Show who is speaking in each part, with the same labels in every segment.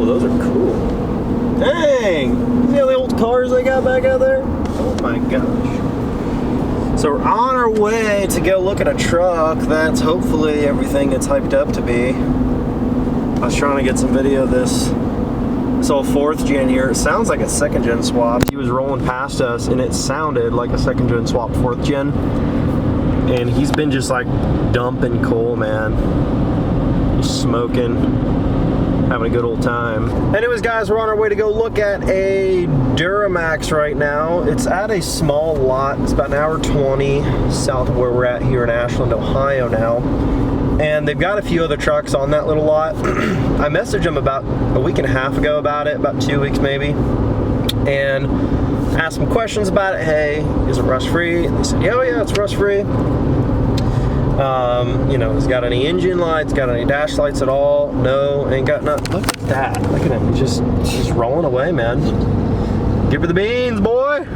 Speaker 1: Oh, those are cool. Dang! See all the old cars they got back out there? Oh my gosh. So we're on our way to go look at a truck that's hopefully everything it's hyped up to be. I was trying to get some video of this old 4th gen here. It sounds like a 2nd gen swap. He was rolling past us and it sounded like a 2nd gen swap 4th gen. And he's been just like dumping coal, man. Just smoking, having a good old time. Anyways, guys, we're on our way to go look at a Duramax right now. It's at a small lot. It's about an hour 20 south of where we're at here in Ashland, Ohio now. And they've got a few other trucks on that little lot. I messaged them about a week and a half ago about it, about 2 weeks maybe, and asked some questions about it. Hey, is it rust-free? And they said, yeah, it's rust-free. You know, has it got any engine lights? Got any dash lights at all? No, ain't got nothing. Look at that. Look at him. He's just rolling away, man. Give her the beans, boy.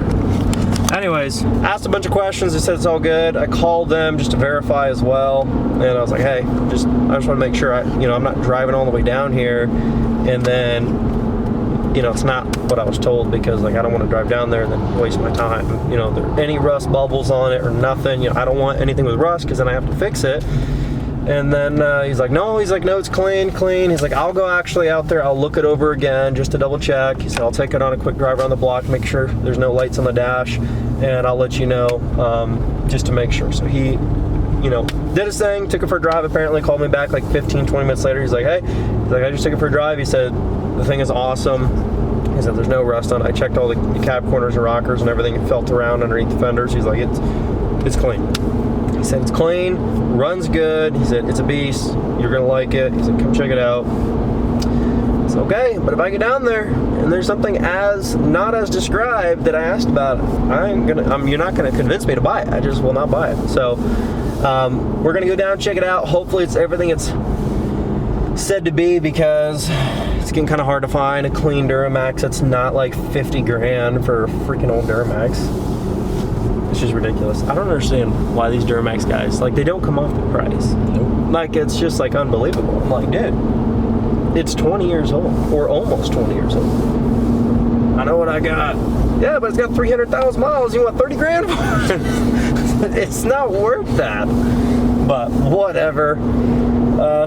Speaker 1: Anyways, asked a bunch of questions. They said it's all good. I called them just to verify as well, and I was like, hey, I just want to make sure I'm not driving all the way down here, and then it's not what I was told, because like I don't want to drive down there and then waste my time. There are any rust bubbles on it or nothing. I don't want anything with rust, because then I have to fix it. And then he's like, no, it's clean. He's like, I'll go actually out there, I'll look it over again just to double check. He said, I'll take it on a quick drive around the block, make sure there's no lights on the dash, and I'll let you know, just to make sure. So he, did his thing, took it for a drive, apparently called me back like 15, 20 minutes later. He's like, hey, I just took it for a drive. He said, the thing is awesome. He said, there's no rust on it. I checked all the cab corners and rockers and everything. It felt around underneath the fenders. He's like, it's clean. He said, it's clean, runs good. He said, it's a beast. You're gonna like it. He said, come check it out. It's okay, but if I get down there and there's something not as described that I asked about, you're not gonna convince me to buy it. I just will not buy it. So we're gonna go down, check it out. Hopefully it's everything it's said to be, because it's getting kind of hard to find a clean Duramax that's not like 50 grand for a freaking old Duramax. It's just ridiculous. I don't understand why these Duramax guys, like, they don't come off the price. Nope. Like, it's just like unbelievable. I'm like, dude, it's 20 years old, or almost 20 years old. I know what I got. Yeah, but it's got 300,000 miles. You want 30 grand for it? It's not worth that. But whatever.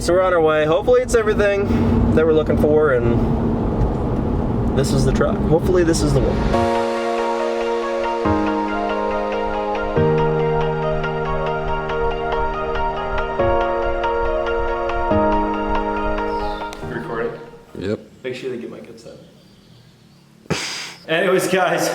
Speaker 1: So we're on our way. Hopefully it's everything that we're looking for, and this is the truck. Hopefully this is the one.
Speaker 2: Yep.
Speaker 1: Make sure they get my good set. Anyways, guys,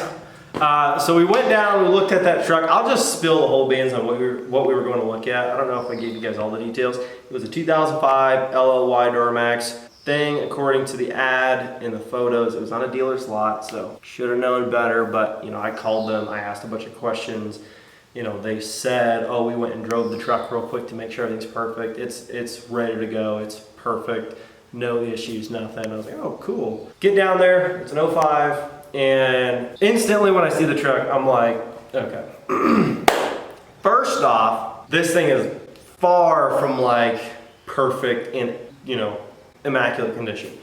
Speaker 1: so we went down, we looked at that truck. I'll just spill the whole beans on what we were going to look at. I don't know if I gave you guys all the details. It was a 2005 LLY Duramax thing, according to the ad in the photos. It was on a dealer's lot, so should have known better. But I called them. I asked a bunch of questions. They said, oh, we went and drove the truck real quick to make sure everything's perfect. It's ready to go. It's perfect. No issues, nothing. I was like, oh, cool. Get down there, it's an 05, and instantly when I see the truck, I'm like, okay. First off, this thing is far from like perfect in, immaculate condition.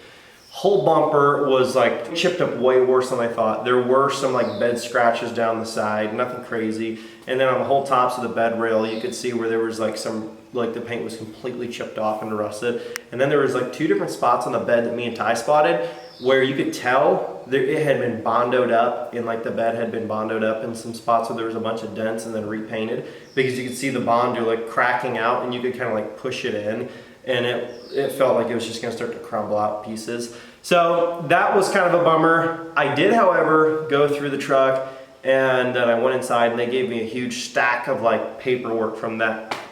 Speaker 1: Whole bumper was like chipped up way worse than I thought. There were some like bed scratches down the side, nothing crazy. And then on the whole tops of the bed rail, you could see where there was like the paint was completely chipped off and rusted. And then there was like 2 different spots on the bed that me and Ty spotted where you could tell it had been bondoed up, and like the bed had been bondoed up in some spots where there was a bunch of dents and then repainted, because you could see the bonder like cracking out, and you could kind of like push it in, and it felt like it was just gonna start to crumble out pieces. So that was kind of a bummer. I did, however, go through the truck, and then I went inside and they gave me a huge stack of like paperwork from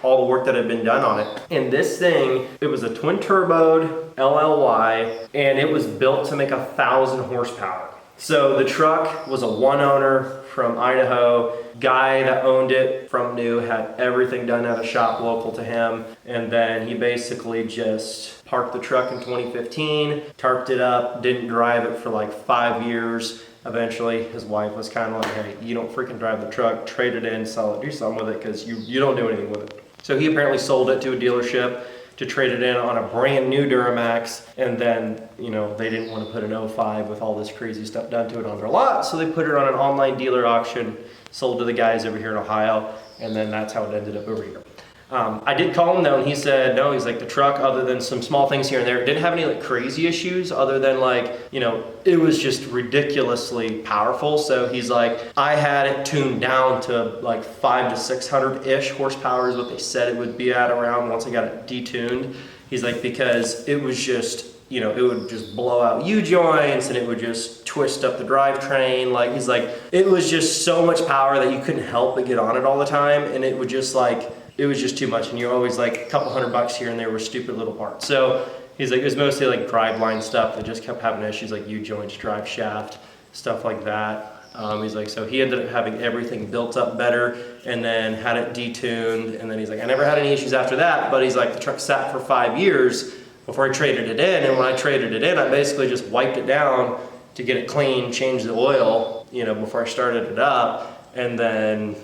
Speaker 1: all the work that had been done on it. And this thing, it was a twin turboed LLY, and it was built to make 1,000 horsepower. So the truck was a one owner from Idaho. Guy that owned it from new had everything done at a shop local to him. And then he basically just parked the truck in 2015, tarped it up, didn't drive it for like 5 years. Eventually, his wife was kind of like, hey, you don't freaking drive the truck, trade it in, sell it, do something with it, because you don't do anything with it. So he apparently sold it to a dealership to trade it in on a brand new Duramax, and then, you know, they didn't want to put an 05 with all this crazy stuff done to it on their lot, so they put it on an online dealer auction, sold to the guys over here in Ohio, and then that's how it ended up over here. I did call him though, and he said, no, he's like, the truck, other than some small things here and there, didn't have any like crazy issues other than like, you know, it was just ridiculously powerful. So he's like, I had it tuned down to like 500 to 600-ish horsepower is what they said it would be at around once I got it detuned. He's like, because it was just, you know, it would just blow out U-joints and it would just twist up the drivetrain. Like, he's like, it was just so much power that you couldn't help but get on it all the time. And it would just like, it was just too much, and you're always like a couple $100 here and there were stupid little parts. So he's like, it was mostly like driveline stuff that just kept having issues, like U-joints, drive shaft, stuff like that. He's like, so he ended up having everything built up better and then had it detuned. And then he's like, I never had any issues after that, but he's like, the truck sat for 5 years before I traded it in. And when I traded it in, I basically just wiped it down to get it clean, changed the oil, you know, before I started it up, and then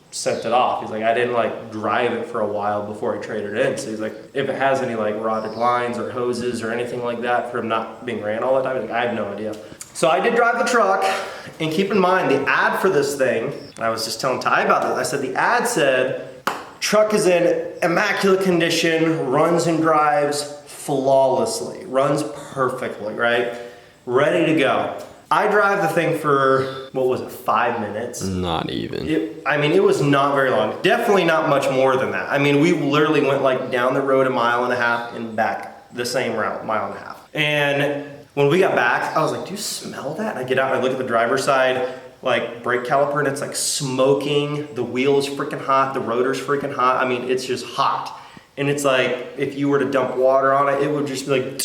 Speaker 1: sent it off. He's like, I didn't like drive it for a while before I traded it in. So he's like, if it has any like rotted lines or hoses or anything like that from not being ran all the time, he's like, I have no idea. So I did drive the truck, and keep in mind the ad for this thing, and I was just telling Ty about this, I said the ad said, truck is in immaculate condition, runs and drives flawlessly, runs perfectly, right? Ready to go. I drive the thing for, what was it, 5 minutes?
Speaker 2: Not even.
Speaker 1: I mean, it was not very long. Definitely not much more than that. I mean, we literally went like down the road 1.5 miles and back the same route, 1.5 miles. And when we got back, I was like, do you smell that? And I get out and I look at the driver's side, like brake caliper, and it's like smoking. The wheel's freaking hot. The rotor's freaking hot. I mean, it's just hot. And it's like, if you were to dump water on it, it would just be like,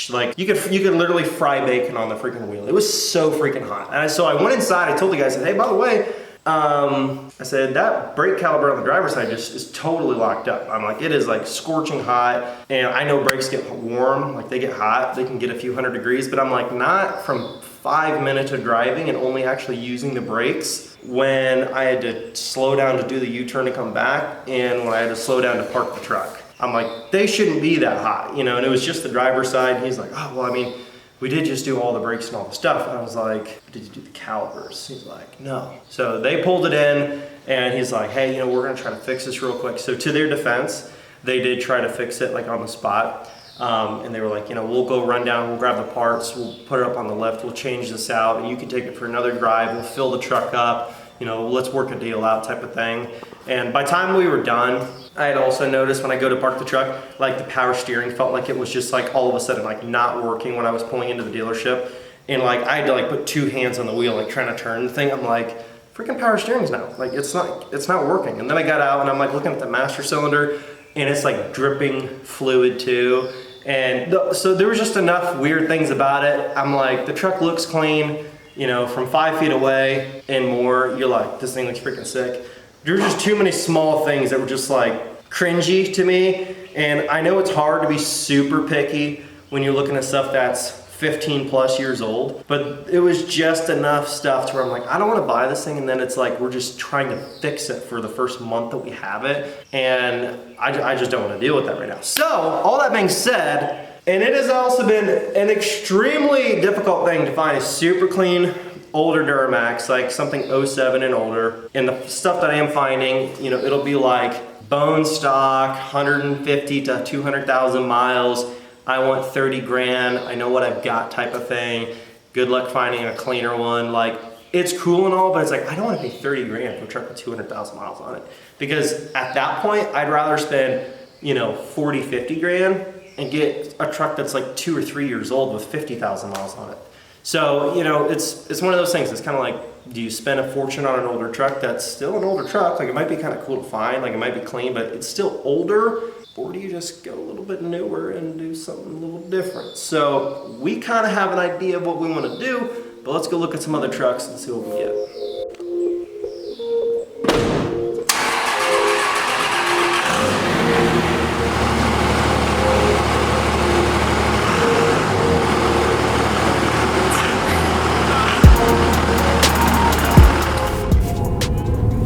Speaker 1: like you could literally fry bacon on the freaking wheel. It was so freaking hot. And so I went inside, I told the guy, I said, hey, by the way, I said, that brake caliper on the driver's side just is totally locked up. I'm like, it is like scorching hot. And I know brakes get warm, like they get hot, they can get a few 100 degrees, but I'm like, not from 5 minutes of driving and only actually using the brakes when I had to slow down to do the U-turn to come back and when I had to slow down to park the truck. I'm like, they shouldn't be that hot, you know, and it was just the driver's side. And he's like, oh, well, I mean, we did just do all the brakes and all the stuff. And I was like, did you do the calipers? He's like, no. So they pulled it in, and he's like, hey, you know, we're gonna try to fix this real quick. So to their defense, they did try to fix it like on the spot. And they were like, you know, we'll go run down, we'll grab the parts, we'll put it up on the lift, we'll change this out, and you can take it for another drive, we'll fill the truck up, you know, let's work a deal out type of thing. And by the time we were done, I had also noticed when I go to park the truck, like the power steering felt like it was just like all of a sudden like not working when I was pulling into the dealership. And like I had to like put 2 hands on the wheel, like trying to turn the thing. I'm like, freaking power steering's now. Like it's not working. And then I got out and I'm like looking at the master cylinder and it's like dripping fluid too. And so there was just enough weird things about it. I'm like, the truck looks clean, you know, from 5 feet away and more, you're like, this thing looks freaking sick. There's just too many small things that were just like cringy to me. And I know it's hard to be super picky when you're looking at stuff that's 15 plus years old, but it was just enough stuff to where I'm like, I don't want to buy this thing. And then it's like, we're just trying to fix it for the first month that we have it. And I just don't want to deal with that right now. So all that being said, and it has also been an extremely difficult thing to find a super clean older Duramax, like something 07 and older. And the stuff that I am finding, you know, it'll be like bone stock, 150 to 200,000 miles. I want 30 grand, I know what I've got type of thing. Good luck finding a cleaner one. Like, it's cool and all, but it's like, I don't want to pay 30 grand for a truck with 200,000 miles on it. Because at that point, I'd rather spend, you know, 40, 50 grand and get a truck that's like 2 or 3 years old with 50,000 miles on it. So, you know, it's one of those things. It's kind of like, do you spend a fortune on an older truck that's still an older truck? Like, it might be kind of cool to find, like it might be clean, but it's still older. Or do you just go a little bit newer and do something a little different? So we kind of have an idea of what we want to do, but let's go look at some other trucks and see what we get.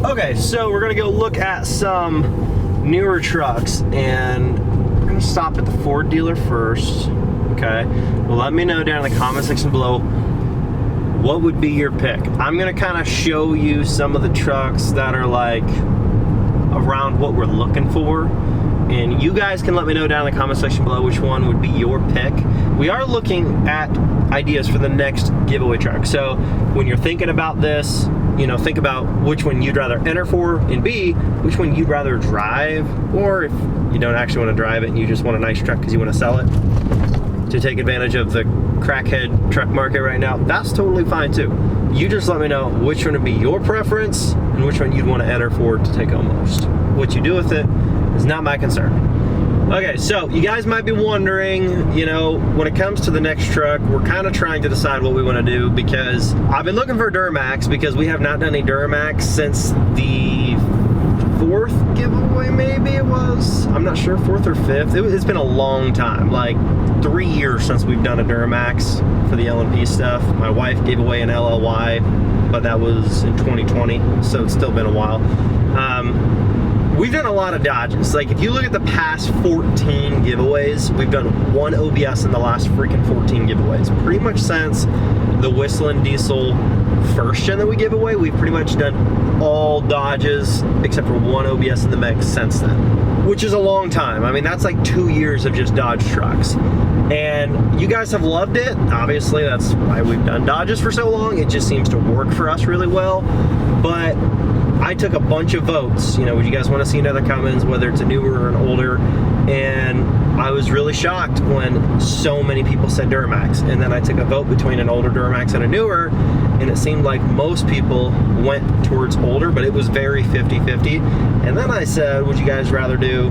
Speaker 1: Okay, so we're gonna go look at some newer trucks and we're gonna stop at the Ford dealer first, okay? Well, let me know down in the comment section below what would be your pick. I'm gonna kind of show you some of the trucks that are like around what we're looking for, and you guys can let me know down in the comment section below which one would be your pick. We are looking at ideas for the next giveaway truck. So when you're thinking about this, you know, think about which one you'd rather enter for, and B, which one you'd rather drive, or if you don't actually want to drive it and you just want a nice truck because you want to sell it to take advantage of the crackhead truck market right now, that's totally fine too. You just let me know which one would be your preference and which one you'd want to enter for to take home most. What you do with it is not my concern. Okay, so you guys might be wondering, you know, when it comes to the next truck, we're kind of trying to decide what we want to do, because I've been looking for Duramax because we have not done any Duramax since the 4th giveaway, maybe it was. I'm not sure, 4th or 5th. It's been a long time, like 3 years since we've done a Duramax for the L&P stuff. My wife gave away an LLY, but that was in 2020, so it's still been a while. We've done a lot of Dodges. Like, if you look at the past 14 giveaways, we've done 1 OBS in the last freaking 14 giveaways. Pretty much since the Whistling Diesel first gen that we give away, we've pretty much done all Dodges except for 1 OBS in the mix since then, which is a long time. I mean, that's like 2 years of just Dodge trucks. And you guys have loved it. Obviously, that's why we've done Dodges for so long. It just seems to work for us really well. But I took a bunch of votes. You know, would you guys want to see another Cummins, whether it's a newer or an older? And I was really shocked when so many people said Duramax. And then I took a vote between an older Duramax and a newer, and it seemed like most people went towards older, but it was very 50-50. And then I said, would you guys rather do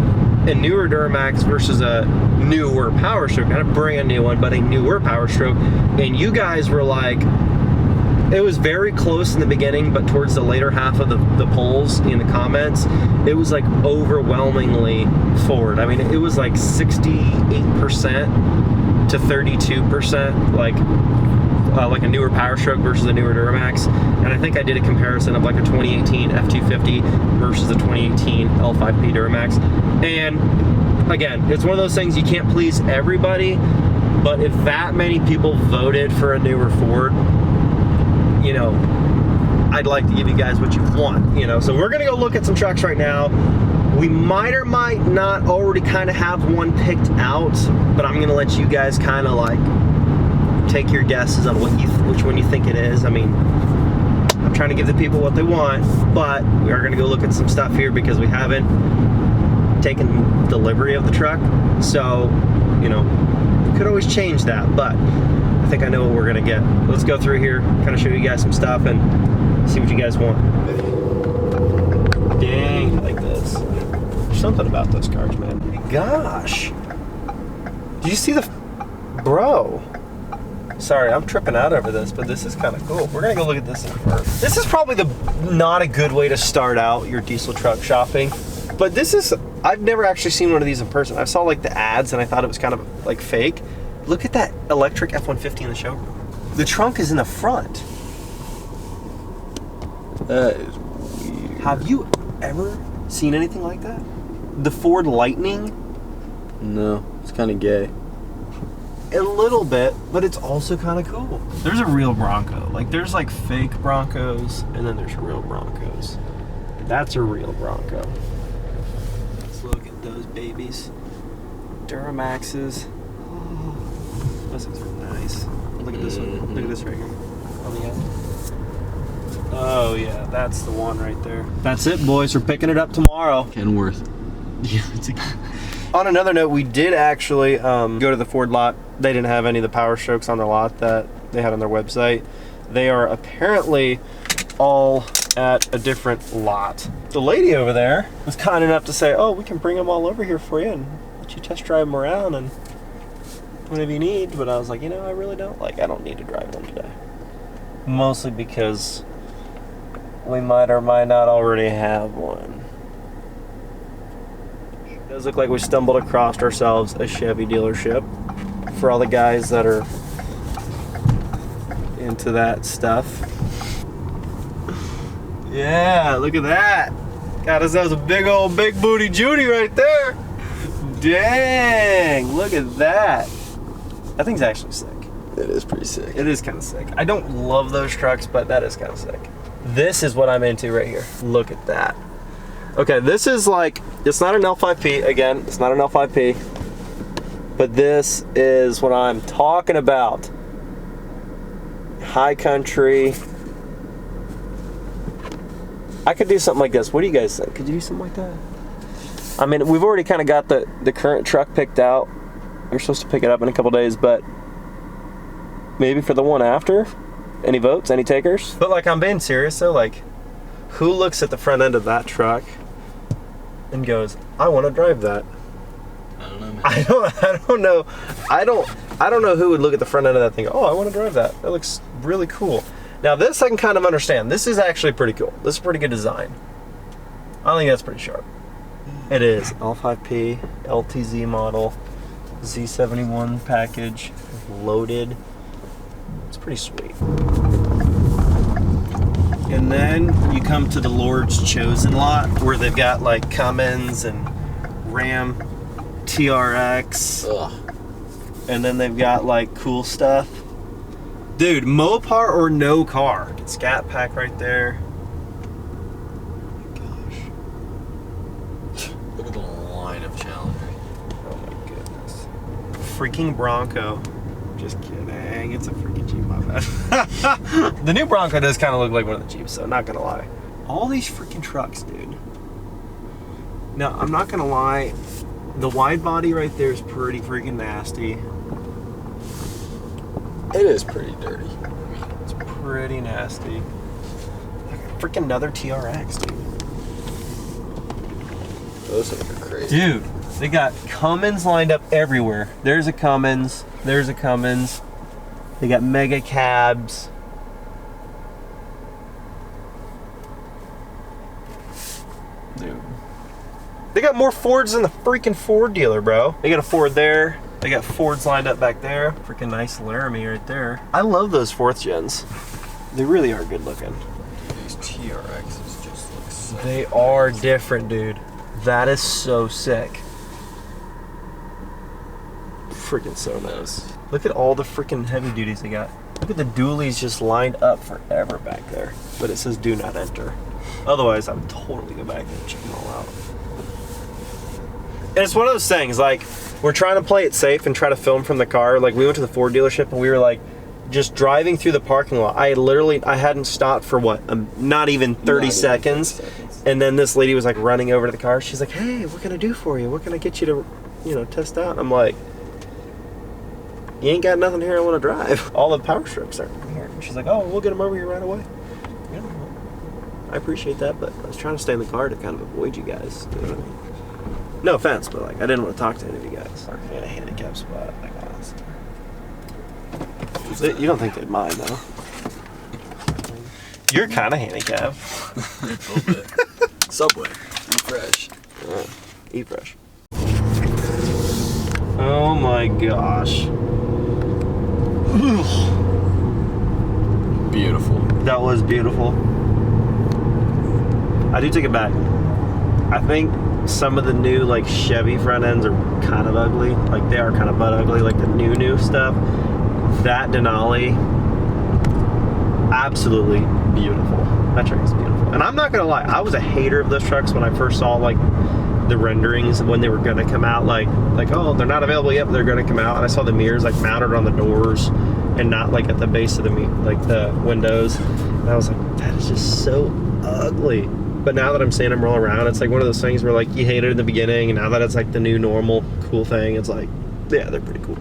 Speaker 1: a newer Duramax versus a newer Power Stroke? Not bring a new one, but a newer Power Stroke. And you guys were like, it was very close in the beginning, but towards the later half of the polls in the comments, it was like overwhelmingly Ford. I mean, it was like 68% to 32%, like a newer Power Stroke versus a newer Duramax. And I think I did a comparison of like a 2018 F250 versus a 2018 L5P Duramax. And again, it's one of those things, you can't please everybody, but if that many people voted for a newer Ford, you know, I'd like to give you guys what you want, you know. So we're gonna go look at some trucks right now. We might or might not already kind of have one picked out, but I'm gonna let you guys kind of like take your guesses on which one you think it is. I mean, I'm trying to give the people what they want, but we are gonna go look at some stuff here because we haven't taken delivery of the truck. So, you know, we could always change that, but I think I know what we're gonna get. Let's go through here, kind of show you guys some stuff and see what you guys want. Dang, I like this. There's something about those cars, man. My gosh. Did you see the, bro? Sorry, I'm tripping out over this, but this is kind of cool. We're gonna go look at this in first. This is probably not a good way to start out your diesel truck shopping, but this is, I've never actually seen one of these in person. I saw like the ads and I thought it was kind of like fake. Look at that electric F-150 in the showroom. The trunk is in the front.
Speaker 2: That is weird.
Speaker 1: Have you ever seen anything like that? The Ford Lightning?
Speaker 2: No, it's kind of gay.
Speaker 1: A little bit, but it's also kind of cool. There's a real Bronco. Like, there's like fake Broncos, and then there's real Broncos. That's a real Bronco. Let's look at those babies. Duramaxes. Oh, those things are nice. Look at this one. Look at this right here. On the end. Oh yeah, that's the one right there. That's it, boys. We're picking it up tomorrow.
Speaker 2: Kenworth.
Speaker 1: Yeah, it's a... On another note, we did actually go to the Ford lot. They didn't have any of the Power Strokes on their lot that they had on their website. They are apparently all at a different lot. The lady over there was kind enough to say, oh, we can bring them all over here for you and let you test drive them around and whatever you need. But I was like, you know, I really don't. Like, I don't need to drive them today. Mostly because we might or might not already have one. It does look like we stumbled across ourselves a Chevy dealership for all the guys that are into that stuff. Yeah, look at that. Got ourselves a big old big booty Judy right there. Dang, look at that. That thing's actually sick.
Speaker 2: It is pretty sick.
Speaker 1: It is kind of sick. I don't love those trucks, but that is kind of sick. This is what I'm into right here. Look at that. Okay, this is like, it's not an L5P. Again, it's not an L5P. But this is what I'm talking about. High country. I could do something like this. What do you guys think? Could you do something like that? I mean, we've already kind of got the current truck picked out. We're supposed to pick it up in a couple days, but maybe for the one after? Any votes? Any takers? But like, I'm being serious though. Like, who looks at the front end of that truck and goes, I want to drive that?
Speaker 2: I don't know, man.
Speaker 1: I don't know. I don't know who would look at the front end of that thing and go, oh, I want to drive that. That looks really cool. Now this I can kind of understand. This is actually pretty cool. This is a pretty good design. I think that's pretty sharp. It is. L5P, LTZ model, Z71 package, loaded. It's pretty sweet. And then you come to the Lord's Chosen lot where they've got like Cummins and Ram TRX.
Speaker 2: Ugh.
Speaker 1: And then they've got like cool stuff. Dude, Mopar or no car. Scat Pack right there.
Speaker 2: Gosh. Look at the line of Challenger.
Speaker 1: Oh my goodness. Freaking Bronco. Just kidding. It's a freaking Jeep, my bad. The new Bronco does kind of look like one of the Jeeps, so not gonna lie. All these freaking trucks, dude. Now, I'm not gonna lie. The wide body right there is pretty freaking nasty.
Speaker 2: It is pretty dirty.
Speaker 1: It's pretty nasty. Freaking another TRX, dude.
Speaker 2: Those things are crazy.
Speaker 1: Dude, they got Cummins lined up everywhere. There's a Cummins. There's a Cummins. They got mega cabs. Dude. They got more Fords than the freaking Ford dealer, bro. They got a Ford there. They got Fords lined up back there. Freaking nice Laramie right there. I love those 4th gens. They really are good looking.
Speaker 2: These TRXs just look sick.
Speaker 1: They are different, dude. That is so sick. Freaking so nice. Look at all the freaking heavy duties they got. Look at the dualies just lined up forever back there. But it says do not enter. Otherwise, I would totally go back and check them all out. And it's one of those things, like, we're trying to play it safe and try to film from the car. Like, we went to the Ford dealership and we were like, just driving through the parking lot. I hadn't stopped for what? Not even 30 seconds. And then this lady was like running over to the car. She's like, hey, what can I do for you? What can I get you to, test out? I'm like, you ain't got nothing here I want to drive. All the power strokes are here. And she's like, oh, we'll get them over here right away. Yeah, well, I appreciate that, but I was trying to stay in the car to kind of avoid you guys. You know what I mean? No offense, but like, I didn't want to talk to any of you guys. Or in a handicap spot, like honestly. You don't think they'd mind, though? You're kind of handicapped.
Speaker 2: A little bit. Subway. Eat fresh.
Speaker 1: Eat fresh. Oh my gosh.
Speaker 2: Beautiful.
Speaker 1: That was beautiful. I do take it back. I think some of the new like Chevy front ends are kind of ugly. Like they are kind of butt ugly, like the new stuff. That Denali, absolutely beautiful. That truck is beautiful. And I'm not gonna lie, I was a hater of those trucks when I first saw like the renderings when they were gonna come out, like oh, they're not available yet, but they're gonna come out. And I saw the mirrors like mounted on the doors and not like at the base of the the windows. And I was like, that is just so ugly. But now that I'm seeing them roll around, it's like one of those things where like you hate it in the beginning, and now that it's like the new normal cool thing, it's like, yeah, they're pretty cool.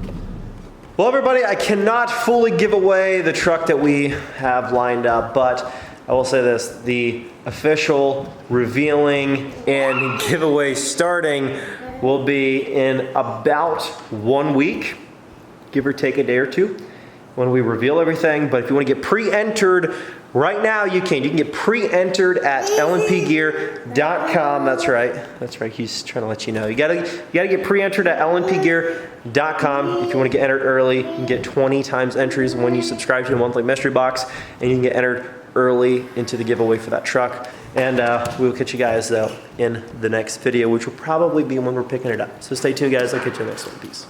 Speaker 1: Well, everybody, I cannot fully give away the truck that we have lined up, but I will say this, the official revealing and giveaway starting will be in about 1 week, give or take a day or two, when we reveal everything. But if you want to get pre-entered right now, you can get pre-entered at lnpgear.com. That's right, he's trying to let you know. You gotta get pre-entered at lnpgear.com. If you want to get entered early, you can get 20 times entries when you subscribe to the monthly mystery box, and you can get entered early into the giveaway for that truck. And we will catch you guys though in the next video, which will probably be when we're picking it up. So stay tuned, guys. I'll catch you in the next one. Peace.